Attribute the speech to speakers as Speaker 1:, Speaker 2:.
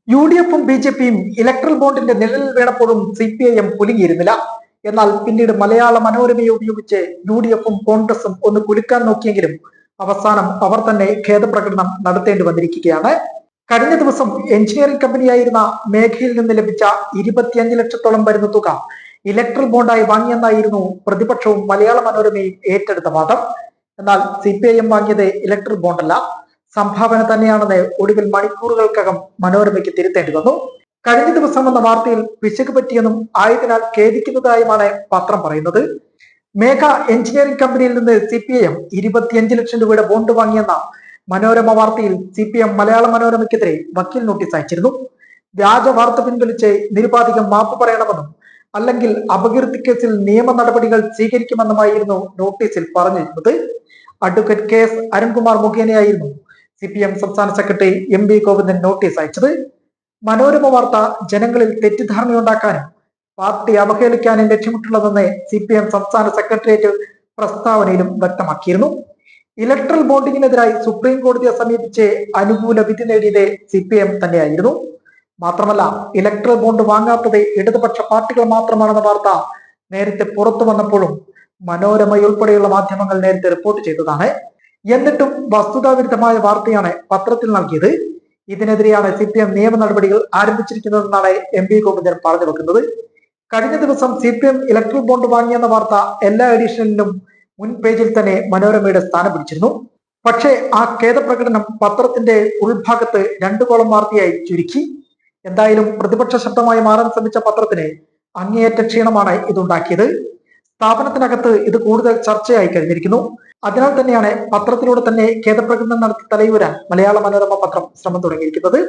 Speaker 1: UDF-ഉം BJP-യും electoral ബോണ്ടിന്റെ നിഴലിൽ വീണപ്പോഴും CPIM കുലുങ്ങിയിരുന്നില്ല. എന്നാൽ പിന്നീട് മലയാള മനോരമയെ ഉപയോഗിച്ച് UDF-ഉം കോൺഗ്രസും ഒന്ന് കുലുക്കാൻ നോക്കിയെങ്കിലും അവസാനം അവർ തന്നെ ഖേദപ്രകടനം നടത്തേണ്ടി വന്നിരിക്കുകയാണ്. കഴിഞ്ഞ ദിവസം എഞ്ചിനീയറിംഗ് കമ്പനിയായിരുന്ന മേഘയിൽ നിന്ന് ലഭിച്ച 25 ലക്ഷത്തോളം വരുന്ന തുക ഇലക്ട്രൽ ബോണ്ടായി വാങ്ങിയെന്നായിരുന്നു പ്രതിപക്ഷവും മലയാള മനോരമയും ഏറ്റെടുത്ത വാദം. എന്നാൽ CPIM വാങ്ങിയത് ഇലക്ട്രൽ ബോണ്ടല്ല, സംഭാവന തന്നെയാണെന്ന് ഒടുവിൽ മണിക്കൂറുകൾക്കകം മനോരമയ്ക്ക് തിരുത്തേണ്ടി വന്നു. കഴിഞ്ഞ ദിവസം വന്ന വാർത്തയിൽ പിശക് പറ്റിയെന്നും ആയതിനാൽ ഖേദിക്കുന്നതായുമാണ് പത്രം പറയുന്നത്. മേഘ എഞ്ചിനീയറിംഗ് കമ്പനിയിൽ നിന്ന് CPIM 25 ലക്ഷം രൂപയുടെ ബോണ്ട് വാങ്ങിയെന്ന മനോരമ വാർത്തയിൽ CPIM മലയാള മനോരമയ്ക്കെതിരെ വക്കീൽ നോട്ടീസ് അയച്ചിരുന്നു. വ്യാജ വാർത്ത പിൻവലിച്ച് നിരുപാധികം മാപ്പ് പറയണമെന്നും അല്ലെങ്കിൽ അപകീർത്തി നിയമ നടപടികൾ സ്വീകരിക്കുമെന്നുമായിരുന്നു നോട്ടീസിൽ പറഞ്ഞിരുന്നത്. അഡ്വക്കേറ്റ് KS അരുൺകുമാർ മുഖേനയായിരുന്നു CPIM സംസ്ഥാന സെക്രട്ടറി MV ഗോവിന്ദൻ നോട്ടീസ് അയച്ചത്. മനോരമ വാർത്ത ജനങ്ങളിൽ തെറ്റിദ്ധാരണയുണ്ടാക്കാനും പാർട്ടി അവഹേളിക്കാനും ലക്ഷ്യമിട്ടുള്ളതെന്ന് CPIM സംസ്ഥാന സെക്രട്ടേറിയറ്റ് പ്രസ്താവനയിലും വ്യക്തമാക്കിയിരുന്നു. ഇലക്ട്രൽ ബോണ്ടിങ്ങിനെതിരായി സുപ്രീം കോടതിയെ സമീപിച്ച് അനുകൂല വിധി നേടിയത് CPIM തന്നെയായിരുന്നു. മാത്രമല്ല, ഇലക്ട്രൽ ബോണ്ട് വാങ്ങാത്തത് ഇടതുപക്ഷ പാർട്ടികൾ മാത്രമാണെന്ന വാർത്ത നേരത്തെ പുറത്തു വന്നപ്പോഴും മനോരമയുൾപ്പെടെയുള്ള മാധ്യമങ്ങൾ നേരത്തെ റിപ്പോർട്ട് ചെയ്തതാണ്. എന്നിട്ടും വസ്തുതാവിരുദ്ധമായ വാർത്തയാണ് പത്രത്തിൽ നൽകിയത്. ഇതിനെതിരെയാണ് CPIM നിയമ നടപടികൾ ആരംഭിച്ചിരിക്കുന്നതെന്നാണ് MV ഗോവിന്ദൻ പറഞ്ഞു വെക്കുന്നത്. കഴിഞ്ഞ ദിവസം CPIM ഇലക്ട്രൽ ബോണ്ട് വാങ്ങിയെന്ന വാർത്ത എല്ലാ എഡിഷനിലും മുൻ പേജിൽ തന്നെ മനോരമയുടെ സ്ഥാനം പിടിച്ചിരുന്നു. പക്ഷേ ആ ഖേദപ്രകടനം പത്രത്തിന്റെ ഉൾഭാഗത്ത് 2 കോളം വാർത്തയായി ചുരുക്കി. എന്തായാലും പ്രതിപക്ഷ ശബ്ദമായി മാറാൻ ശ്രമിച്ച പത്രത്തിന് അങ്ങേയറ്റ ക്ഷീണമാണ് ഇതുണ്ടാക്കിയത്. സ്ഥാപനത്തിനകത്ത് ഇത് കൂടുതൽ ചർച്ചയായി കഴിഞ്ഞിരിക്കുന്നു. അതിനാൽ തന്നെയാണ് പത്രത്തിലൂടെ തന്നെ ഖേദപ്രകടനം നടത്തി തലയൂരാൻ മലയാള മനോരമ പത്രം ശ്രമം തുടങ്ങിയിരിക്കുന്നത്.